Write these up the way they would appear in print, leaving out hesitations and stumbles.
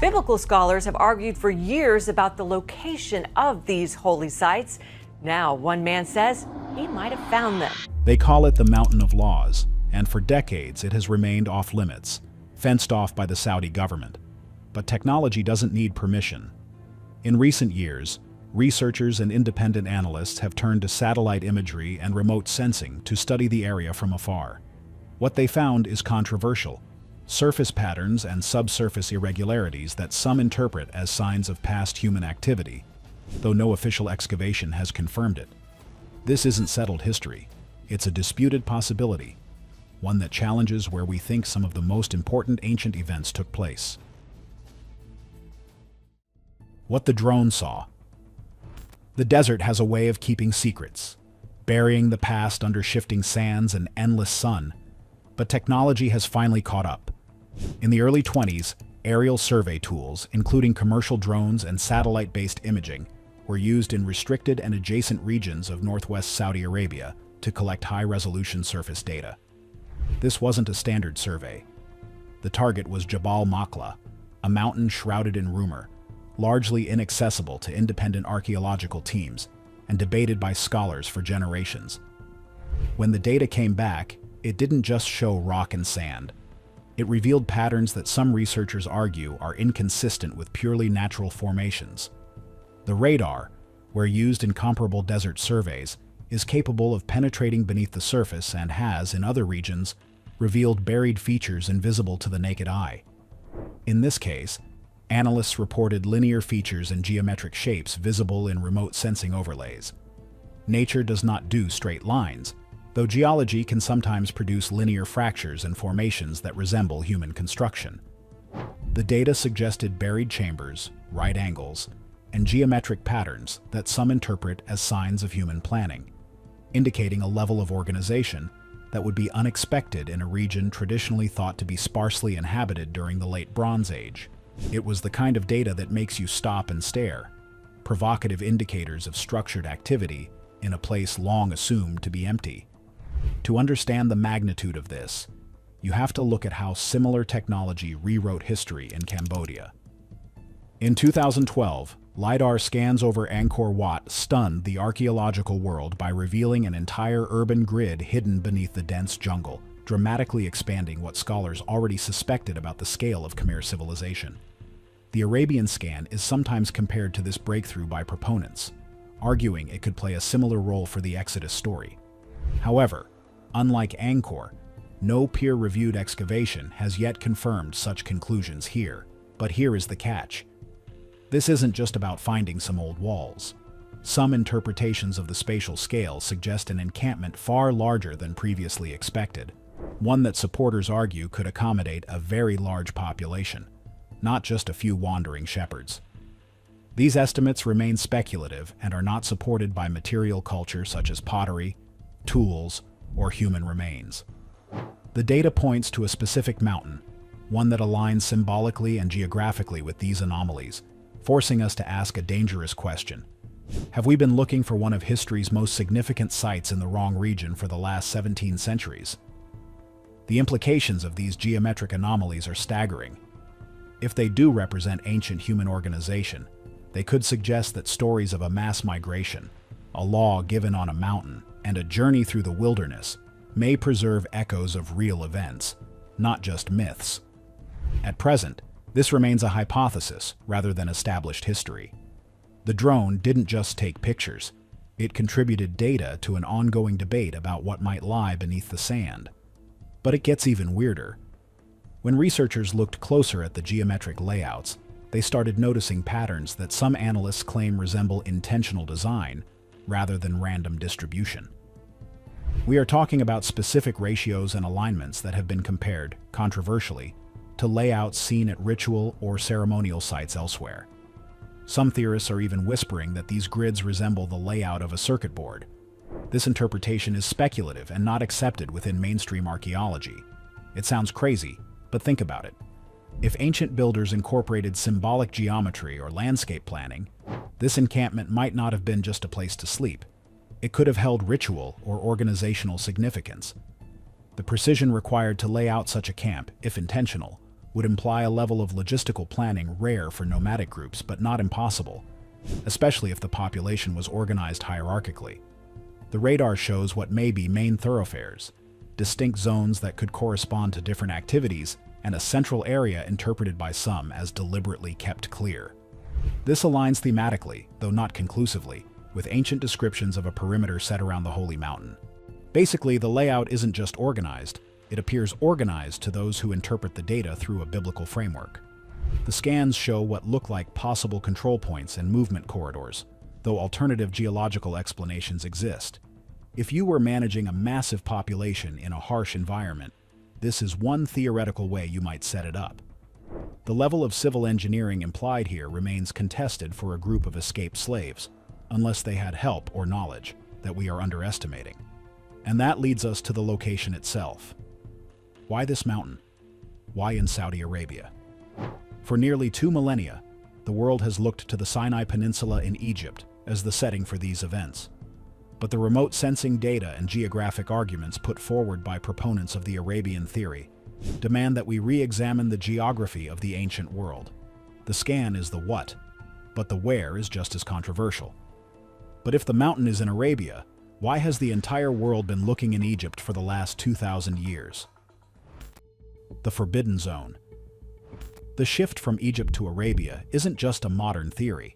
Biblical scholars have argued for years about the location of these holy sites. Now, one man says he might have found them. They call it the Mountain of Laws, and for decades it has remained off limits, fenced off by the Saudi government. But technology doesn't need permission. In recent years, researchers and independent analysts have turned to satellite imagery and remote sensing to study the area from afar. What they found is controversial: surface patterns and subsurface irregularities that some interpret as signs of past human activity, though no official excavation has confirmed it. This isn't settled history. It's a disputed possibility, one that challenges where we think some of the most important ancient events took place. What the drone saw. The desert has a way of keeping secrets, burying the past under shifting sands and endless sun, but technology has finally caught up. In the early 20s, aerial survey tools, including commercial drones and satellite-based imaging, were used in restricted and adjacent regions of northwest Saudi Arabia to collect high-resolution surface data. This wasn't a standard survey. The target was Jabal Maqla, a mountain shrouded in rumor, largely inaccessible to independent archaeological teams and debated by scholars for generations. When the data came back, it didn't just show rock and sand. It revealed patterns that some researchers argue are inconsistent with purely natural formations. The radar, where used in comparable desert surveys, is capable of penetrating beneath the surface and has, in other regions, revealed buried features invisible to the naked eye. In this case, analysts reported linear features and geometric shapes visible in remote sensing overlays. Nature does not do straight lines, though geology can sometimes produce linear fractures and formations that resemble human construction. The data suggested buried chambers, right angles, and geometric patterns that some interpret as signs of human planning, indicating a level of organization that would be unexpected in a region traditionally thought to be sparsely inhabited during the late Bronze Age. It was the kind of data that makes you stop and stare, provocative indicators of structured activity in a place long assumed to be empty. To understand the magnitude of this, you have to look at how similar technology rewrote history in Cambodia. In 2012, LiDAR scans over Angkor Wat stunned the archaeological world by revealing an entire urban grid hidden beneath the dense jungle, dramatically expanding what scholars already suspected about the scale of Khmer civilization. The Arabian scan is sometimes compared to this breakthrough by proponents, arguing it could play a similar role for the Exodus story. However, unlike Angkor, no peer-reviewed excavation has yet confirmed such conclusions here. But here is the catch. This isn't just about finding some old walls. Some interpretations of the spatial scale suggest an encampment far larger than previously expected, one that supporters argue could accommodate a very large population, not just a few wandering shepherds. These estimates remain speculative and are not supported by material culture such as pottery, tools, or human remains. The data points to a specific mountain, one that aligns symbolically and geographically with these anomalies, forcing us to ask a dangerous question. Have we been looking for one of history's most significant sites in the wrong region for the last 17 centuries? The implications of these geometric anomalies are staggering. If they do represent ancient human organization, they could suggest that stories of a mass migration, a law given on a mountain, and a journey through the wilderness may preserve echoes of real events, not just myths. At present, this remains a hypothesis rather than established history. The drone didn't just take pictures. It contributed data to an ongoing debate about what might lie beneath the sand. But it gets even weirder. When researchers looked closer at the geometric layouts, they started noticing patterns that some analysts claim resemble intentional design rather than random distribution. We are talking about specific ratios and alignments that have been compared, controversially, to layouts seen at ritual or ceremonial sites elsewhere. Some theorists are even whispering that these grids resemble the layout of a circuit board. This interpretation is speculative and not accepted within mainstream archaeology. It sounds crazy, but think about it. If ancient builders incorporated symbolic geometry or landscape planning, this encampment might not have been just a place to sleep. It could have held ritual or organizational significance. The precision required to lay out such a camp, if intentional, would imply a level of logistical planning rare for nomadic groups but not impossible, especially if the population was organized hierarchically. The radar shows what may be main thoroughfares, distinct zones that could correspond to different activities, and a central area interpreted by some as deliberately kept clear. This aligns thematically, though not conclusively, with ancient descriptions of a perimeter set around the holy mountain. Basically, the layout isn't just organized, it appears organized to those who interpret the data through a biblical framework. The scans show what look like possible control points and movement corridors, though alternative geological explanations exist. If you were managing a massive population in a harsh environment, this is one theoretical way you might set it up. The level of civil engineering implied here remains contested for a group of escaped slaves, unless they had help or knowledge that we are underestimating. And that leads us to the location itself. Why this mountain? Why in Saudi Arabia? For nearly 2 millennia, the world has looked to the Sinai Peninsula in Egypt as the setting for these events. But the remote sensing data and geographic arguments put forward by proponents of the Arabian theory demand that we re-examine the geography of the ancient world. The scan is the what, but the where is just as controversial. But if the mountain is in Arabia, why has the entire world been looking in Egypt for the last 2,000 years? The Forbidden Zone. The shift from Egypt to Arabia isn't just a modern theory.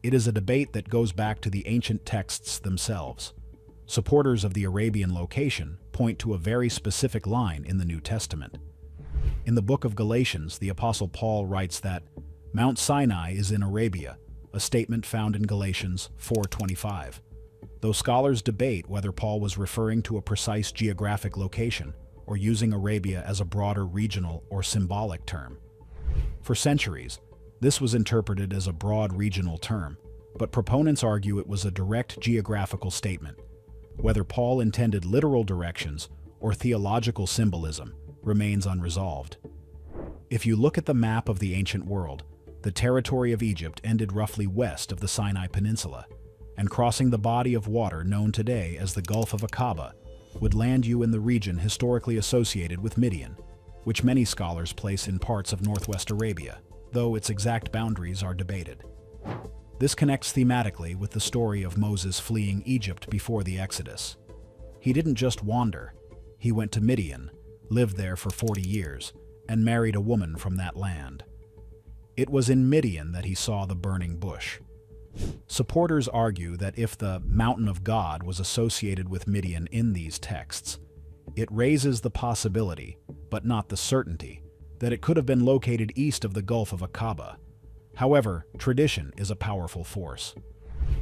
It is a debate that goes back to the ancient texts themselves. Supporters of the Arabian location point to a very specific line in the New Testament. In the book of Galatians, the Apostle Paul writes that Mount Sinai is in Arabia, a statement found in Galatians 4:25. Though scholars debate whether Paul was referring to a precise geographic location or using Arabia as a broader regional or symbolic term. For centuries, this was interpreted as a broad regional term, but proponents argue it was a direct geographical statement. Whether Paul intended literal directions or theological symbolism remains unresolved. If you look at the map of the ancient world, the territory of Egypt ended roughly west of the Sinai Peninsula, and crossing the body of water known today as the Gulf of Aqaba would land you in the region historically associated with Midian, which many scholars place in parts of northwest Arabia, though its exact boundaries are debated. This connects thematically with the story of Moses fleeing Egypt before the Exodus. He didn't just wander, he went to Midian, lived there for 40 years, and married a woman from that land. It was in Midian that he saw the burning bush. Supporters argue that if the Mountain of God was associated with Midian in these texts, it raises the possibility, but not the certainty, that it could have been located east of the Gulf of Aqaba. However, tradition is a powerful force.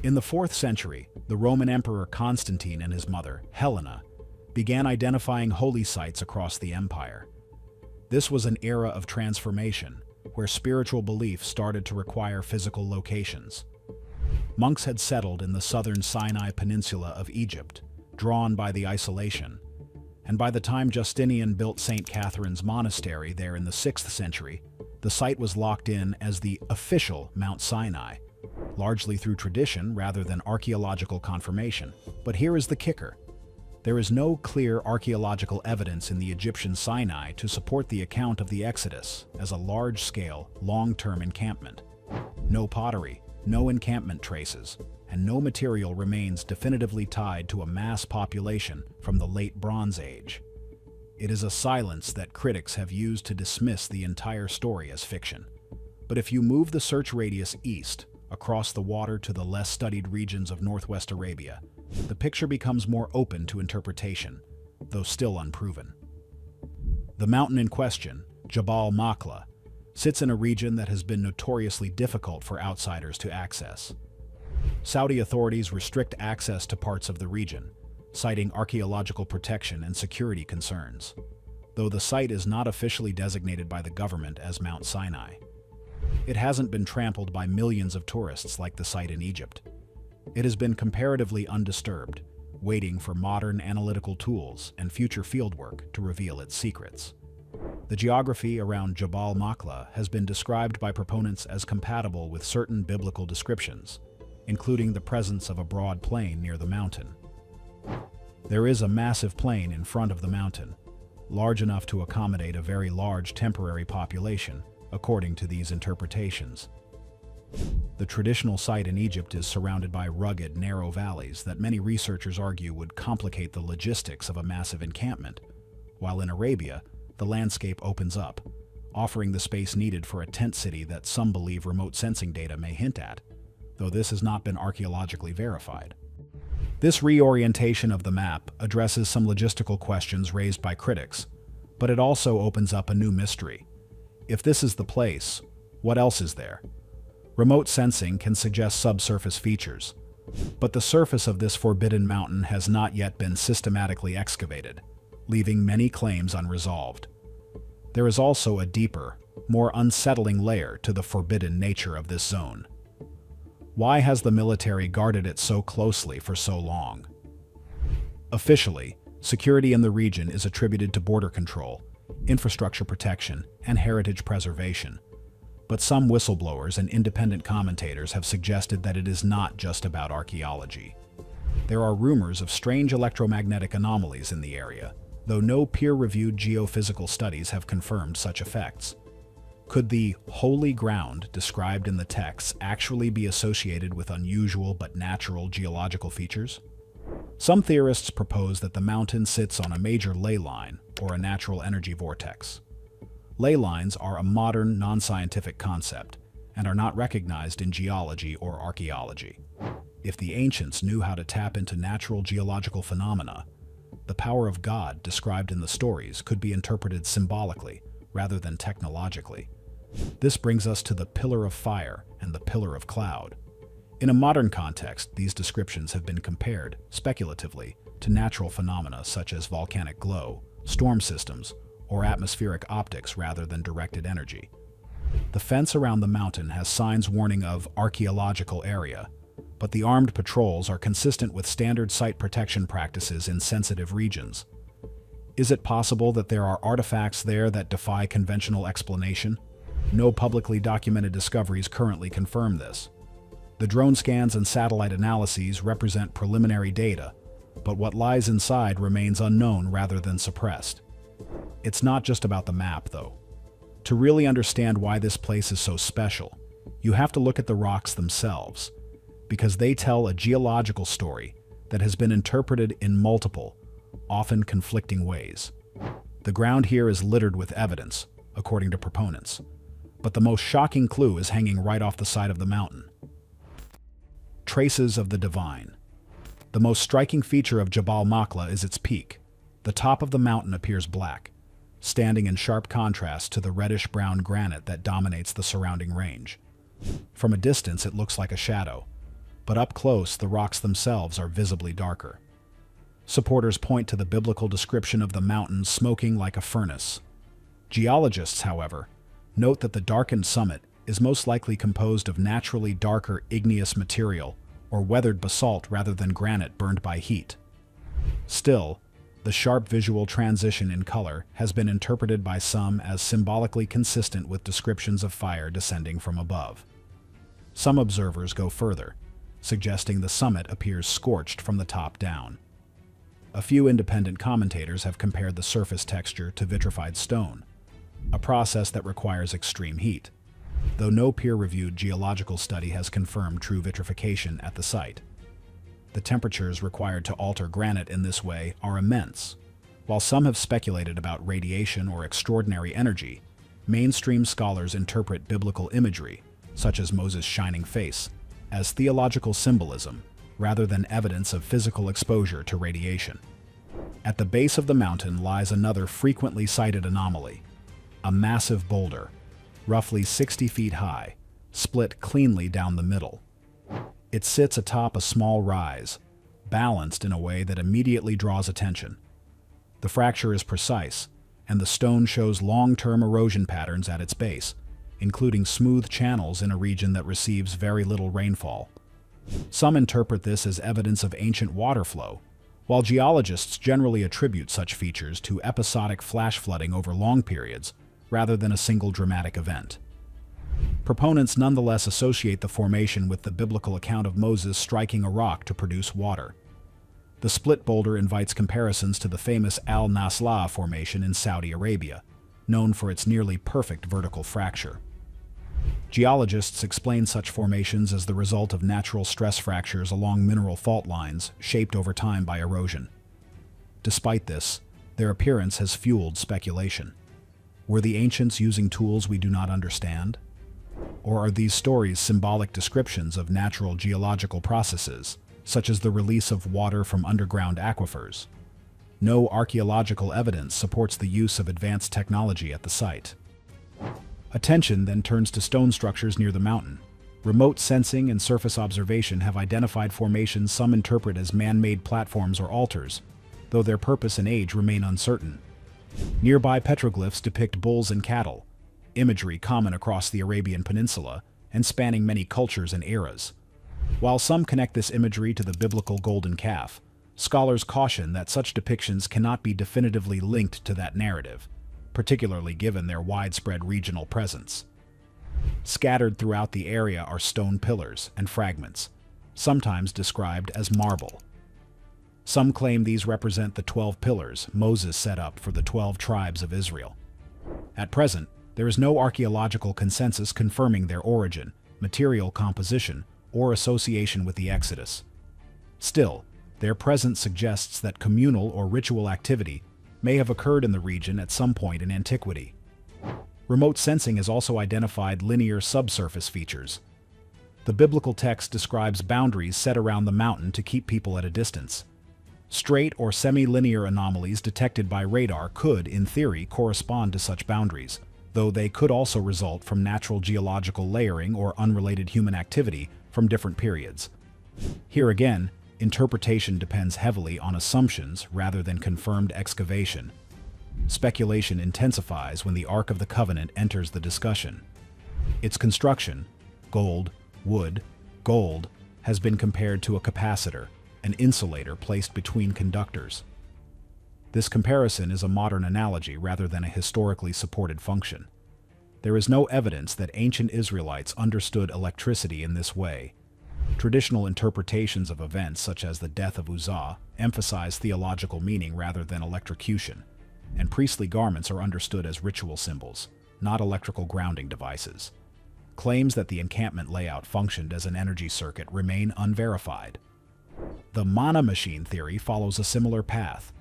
In the 4th century, the Roman Emperor Constantine and his mother, Helena, began identifying holy sites across the empire. This was an era of transformation, where spiritual belief started to require physical locations. Monks had settled in the southern Sinai Peninsula of Egypt, drawn by the isolation, and by the time Justinian built St. Catherine's Monastery there in the 6th century, the site was locked in as the official Mount Sinai, largely through tradition rather than archaeological confirmation. But here is the kicker. There is no clear archaeological evidence in the Egyptian Sinai to support the account of the Exodus as a large-scale, long-term encampment. No pottery, no encampment traces, and no material remains definitively tied to a mass population from the late Bronze Age. It is a silence that critics have used to dismiss the entire story as fiction. But if you move the search radius east, across the water to the less studied regions of northwest Arabia, the picture becomes more open to interpretation, though still unproven. The mountain in question, Jabal Maqla, sits in a region that has been notoriously difficult for outsiders to access. Saudi authorities restrict access to parts of the region, citing archaeological protection and security concerns, though the site is not officially designated by the government as Mount Sinai. It hasn't been trampled by millions of tourists like the site in Egypt. It has been comparatively undisturbed, waiting for modern analytical tools and future fieldwork to reveal its secrets. The geography around Jabal Maqla has been described by proponents as compatible with certain biblical descriptions, including the presence of a broad plain near the mountain. There is a massive plain in front of the mountain, large enough to accommodate a very large temporary population, according to these interpretations. The traditional site in Egypt is surrounded by rugged, narrow valleys that many researchers argue would complicate the logistics of a massive encampment, while in Arabia, the landscape opens up, offering the space needed for a tent city that some believe remote sensing data may hint at, though this has not been archaeologically verified. This reorientation of the map addresses some logistical questions raised by critics, but it also opens up a new mystery. If this is the place, what else is there? Remote sensing can suggest subsurface features, but the surface of this forbidden mountain has not yet been systematically excavated, leaving many claims unresolved. There is also a deeper, more unsettling layer to the forbidden nature of this zone. Why has the military guarded it so closely for so long? Officially, security in the region is attributed to border control, infrastructure protection, and heritage preservation. But some whistleblowers and independent commentators have suggested that it is not just about archaeology. There are rumors of strange electromagnetic anomalies in the area, though no peer-reviewed geophysical studies have confirmed such effects. Could the holy ground described in the texts actually be associated with unusual but natural geological features? Some theorists propose that the mountain sits on a major ley line, or a natural energy vortex. Ley lines are a modern, non-scientific concept, and are not recognized in geology or archaeology. If the ancients knew how to tap into natural geological phenomena, the power of God described in the stories could be interpreted symbolically rather than technologically. This brings us to the pillar of fire and the pillar of cloud. In a modern context, these descriptions have been compared, speculatively, to natural phenomena such as volcanic glow, storm systems, or atmospheric optics rather than directed energy. The fence around the mountain has signs warning of archaeological area, but the armed patrols are consistent with standard site protection practices in sensitive regions. Is it possible that there are artifacts there that defy conventional explanation? No publicly documented discoveries currently confirm this. The drone scans and satellite analyses represent preliminary data, but what lies inside remains unknown rather than suppressed. It's not just about the map, though. To really understand why this place is so special, you have to look at the rocks themselves, because they tell a geological story that has been interpreted in multiple, often conflicting ways. The ground here is littered with evidence, according to proponents, but the most shocking clue is hanging right off the side of the mountain. Traces of the divine. The most striking feature of Jabal Maqla is its peak. The top of the mountain appears black, standing in sharp contrast to the reddish-brown granite that dominates the surrounding range. From a distance, it looks like a shadow, but up close, the rocks themselves are visibly darker. Supporters point to the biblical description of the mountain smoking like a furnace. Geologists, however, note that the darkened summit is most likely composed of naturally darker igneous material or weathered basalt rather than granite burned by heat. Still, the sharp visual transition in color has been interpreted by some as symbolically consistent with descriptions of fire descending from above. Some observers go further, suggesting the summit appears scorched from the top down. A few independent commentators have compared the surface texture to vitrified stone, a process that requires extreme heat, though no peer-reviewed geological study has confirmed true vitrification at the site. The temperatures required to alter granite in this way are immense. While some have speculated about radiation or extraordinary energy, mainstream scholars interpret biblical imagery, such as Moses' shining face, as theological symbolism rather than evidence of physical exposure to radiation. At the base of the mountain lies another frequently cited anomaly, a massive boulder, roughly 60 feet high, split cleanly down the middle. It sits atop a small rise, balanced in a way that immediately draws attention. The fracture is precise, and the stone shows long-term erosion patterns at its base, including smooth channels in a region that receives very little rainfall. Some interpret this as evidence of ancient water flow, while geologists generally attribute such features to episodic flash flooding over long periods, rather than a single dramatic event. Proponents nonetheless associate the formation with the biblical account of Moses striking a rock to produce water. The split boulder invites comparisons to the famous Al-Nasla formation in Saudi Arabia, known for its nearly perfect vertical fracture. Geologists explain such formations as the result of natural stress fractures along mineral fault lines shaped over time by erosion. Despite this, their appearance has fueled speculation. Were the ancients using tools we do not understand? Or are these stories symbolic descriptions of natural geological processes, such as the release of water from underground aquifers? No archaeological evidence supports the use of advanced technology at the site. Attention then turns to stone structures near the mountain. Remote sensing and surface observation have identified formations some interpret as man-made platforms or altars, though their purpose and age remain uncertain. Nearby petroglyphs depict bulls and cattle, imagery common across the Arabian Peninsula and spanning many cultures and eras. While some connect this imagery to the biblical golden calf, scholars caution that such depictions cannot be definitively linked to that narrative, particularly given their widespread regional presence. Scattered throughout the area are stone pillars and fragments, sometimes described as marble. Some claim these represent the 12 pillars Moses set up for the 12 tribes of Israel. At present, there is no archaeological consensus confirming their origin, material composition, or association with the Exodus. Still, their presence suggests that communal or ritual activity may have occurred in the region at some point in antiquity. Remote sensing has also identified linear subsurface features. The biblical text describes boundaries set around the mountain to keep people at a distance. Straight or semi-linear anomalies detected by radar could, in theory, correspond to such boundaries, though they could also result from natural geological layering or unrelated human activity from different periods. Here again, interpretation depends heavily on assumptions rather than confirmed excavation. Speculation intensifies when the Ark of the Covenant enters the discussion. Its construction, wood, gold, has been compared to a capacitor, an insulator placed between conductors. This comparison is a modern analogy rather than a historically supported function. There is no evidence that ancient Israelites understood electricity in this way. Traditional interpretations of events such as the death of Uzzah emphasize theological meaning rather than electrocution, and priestly garments are understood as ritual symbols, not electrical grounding devices. Claims that the encampment layout functioned as an energy circuit remain unverified. The manna machine theory follows a similar path.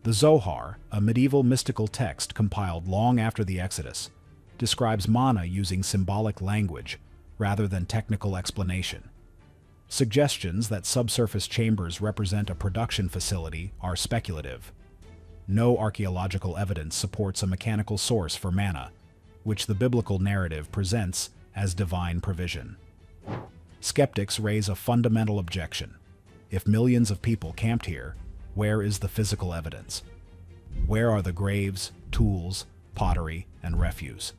The Zohar, a medieval mystical text compiled long after the Exodus, describes manna using symbolic language rather than technical explanation. Suggestions that subsurface chambers represent a production facility are speculative. No archaeological evidence supports a mechanical source for manna, which the biblical narrative presents as divine provision. Skeptics raise a fundamental objection. If millions of people camped here, where is the physical evidence? Where are the graves, tools, pottery, and refuse?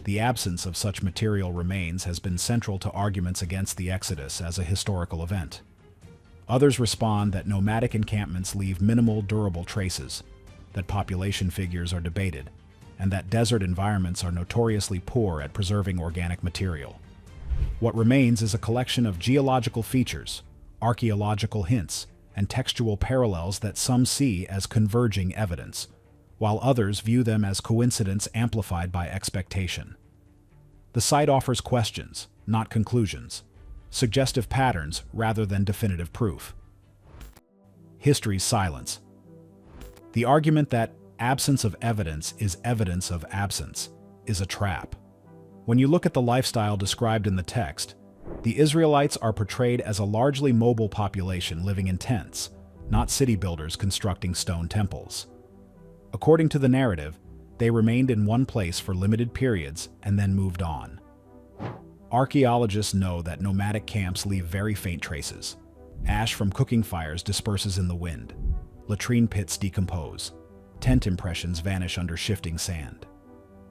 The absence of such material remains has been central to arguments against the Exodus as a historical event. Others respond that nomadic encampments leave minimal durable traces, that population figures are debated, and that desert environments are notoriously poor at preserving organic material. What remains is a collection of geological features, archaeological hints, and textual parallels that some see as converging evidence, while others view them as coincidence amplified by expectation. The site offers questions, not conclusions, suggestive patterns rather than definitive proof. History's silence. The argument that absence of evidence is evidence of absence is a trap. When you look at the lifestyle described in the text, the Israelites are portrayed as a largely mobile population living in tents, not city builders constructing stone temples. According to the narrative, they remained in one place for limited periods and then moved on. Archaeologists know that nomadic camps leave very faint traces. Ash from cooking fires disperses in the wind. Latrine pits decompose. Tent impressions vanish under shifting sand.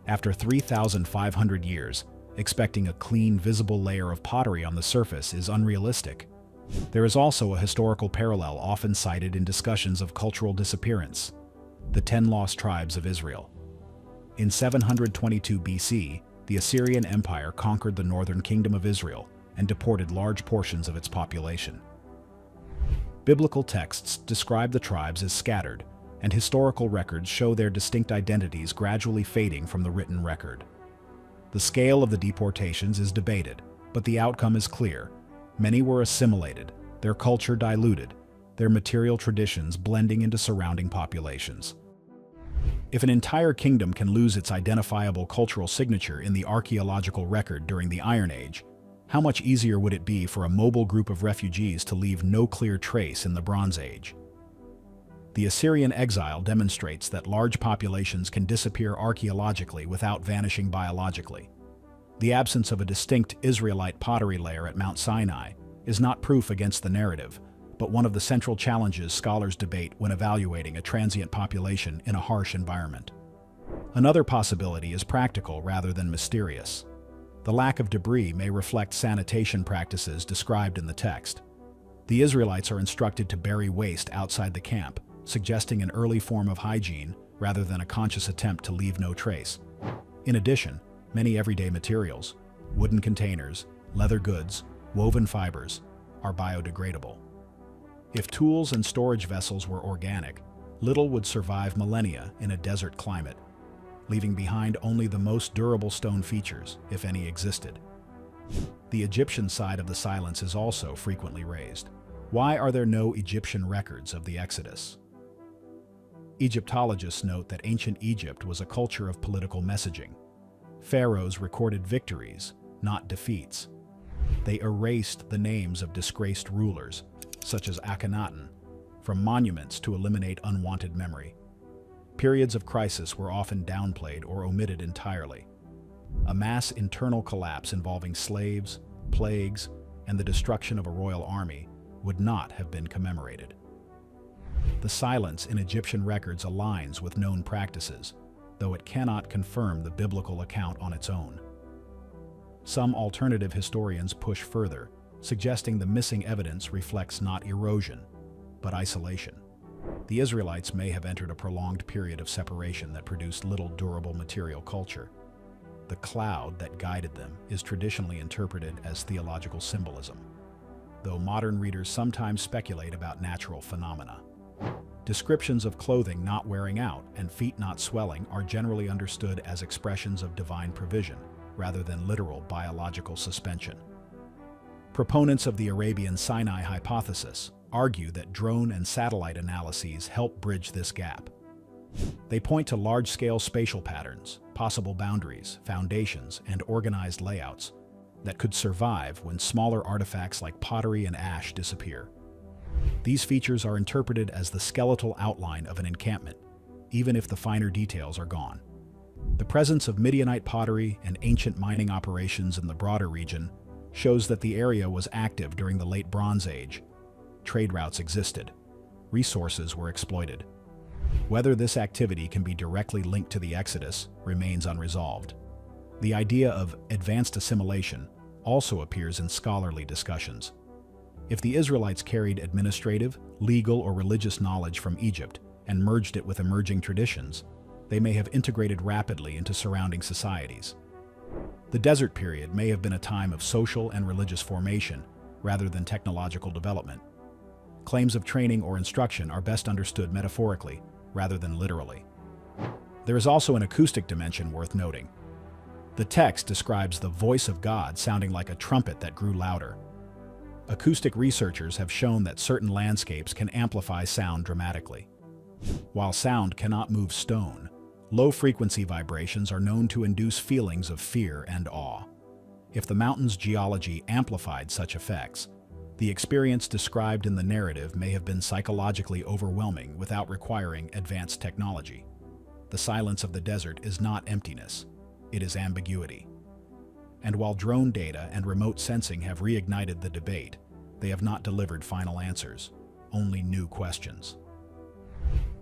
After 3,500 years, expecting a clean, visible layer of pottery on the surface is unrealistic. There is also a historical parallel often cited in discussions of cultural disappearance: the 10 lost tribes of Israel. In 722 BC, the Assyrian Empire conquered the northern kingdom of Israel and deported large portions of its population. Biblical texts describe the tribes as scattered, and historical records show their distinct identities gradually fading from the written record. The scale of the deportations is debated, but the outcome is clear. Many were assimilated, their culture diluted, their material traditions blending into surrounding populations. If an entire kingdom can lose its identifiable cultural signature in the archaeological record during the Iron Age, how much easier would it be for a mobile group of refugees to leave no clear trace in the Bronze Age? The Assyrian exile demonstrates that large populations can disappear archaeologically without vanishing biologically. The absence of a distinct Israelite pottery layer at Mount Sinai is not proof against the narrative, but one of the central challenges scholars debate when evaluating a transient population in a harsh environment. Another possibility is practical rather than mysterious. The lack of debris may reflect sanitation practices described in the text. The Israelites are instructed to bury waste outside the camp, suggesting an early form of hygiene rather than a conscious attempt to leave no trace. In addition, many everyday materials, wooden containers, leather goods, woven fibers, are biodegradable. If tools and storage vessels were organic, little would survive millennia in a desert climate, leaving behind only the most durable stone features, if any existed. The Egyptian side of the silence is also frequently raised. Why are there no Egyptian records of the Exodus? Egyptologists note that ancient Egypt was a culture of political messaging. Pharaohs recorded victories, not defeats. They erased the names of disgraced rulers, such as Akhenaten, from monuments to eliminate unwanted memory. Periods of crisis were often downplayed or omitted entirely. A mass internal collapse involving slaves, plagues, and the destruction of a royal army would not have been commemorated. The silence in Egyptian records aligns with known practices, though it cannot confirm the biblical account on its own. Some alternative historians push further, suggesting the missing evidence reflects not erosion, but isolation. The Israelites may have entered a prolonged period of separation that produced little durable material culture. The cloud that guided them is traditionally interpreted as theological symbolism, though modern readers sometimes speculate about natural phenomena. Descriptions of clothing not wearing out and feet not swelling are generally understood as expressions of divine provision, rather than literal biological suspension. Proponents of the Arabian Sinai hypothesis argue that drone and satellite analyses help bridge this gap. They point to large-scale spatial patterns, possible boundaries, foundations, and organized layouts that could survive when smaller artifacts like pottery and ash disappear. These features are interpreted as the skeletal outline of an encampment, even if the finer details are gone. The presence of Midianite pottery and ancient mining operations in the broader region shows that the area was active during the late Bronze Age. Trade routes existed. Resources were exploited. Whether this activity can be directly linked to the Exodus remains unresolved. The idea of advanced assimilation also appears in scholarly discussions. If the Israelites carried administrative, legal, or religious knowledge from Egypt and merged it with emerging traditions, they may have integrated rapidly into surrounding societies. The desert period may have been a time of social and religious formation rather than technological development. Claims of training or instruction are best understood metaphorically rather than literally. There is also an acoustic dimension worth noting. The text describes the voice of God sounding like a trumpet that grew louder. Acoustic researchers have shown that certain landscapes can amplify sound dramatically. While sound cannot move stone, low-frequency vibrations are known to induce feelings of fear and awe. If the mountain's geology amplified such effects, the experience described in the narrative may have been psychologically overwhelming without requiring advanced technology. The silence of the desert is not emptiness, it is ambiguity. And while drone data and remote sensing have reignited the debate, they have not delivered final answers, only new questions.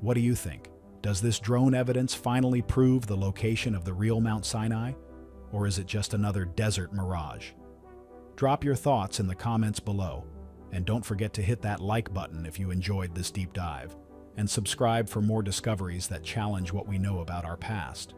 What do you think? Does this drone evidence finally prove the location of the real Mount Sinai? Or is it just another desert mirage? Drop your thoughts in the comments below, and don't forget to hit that like button if you enjoyed this deep dive, and subscribe for more discoveries that challenge what we know about our past.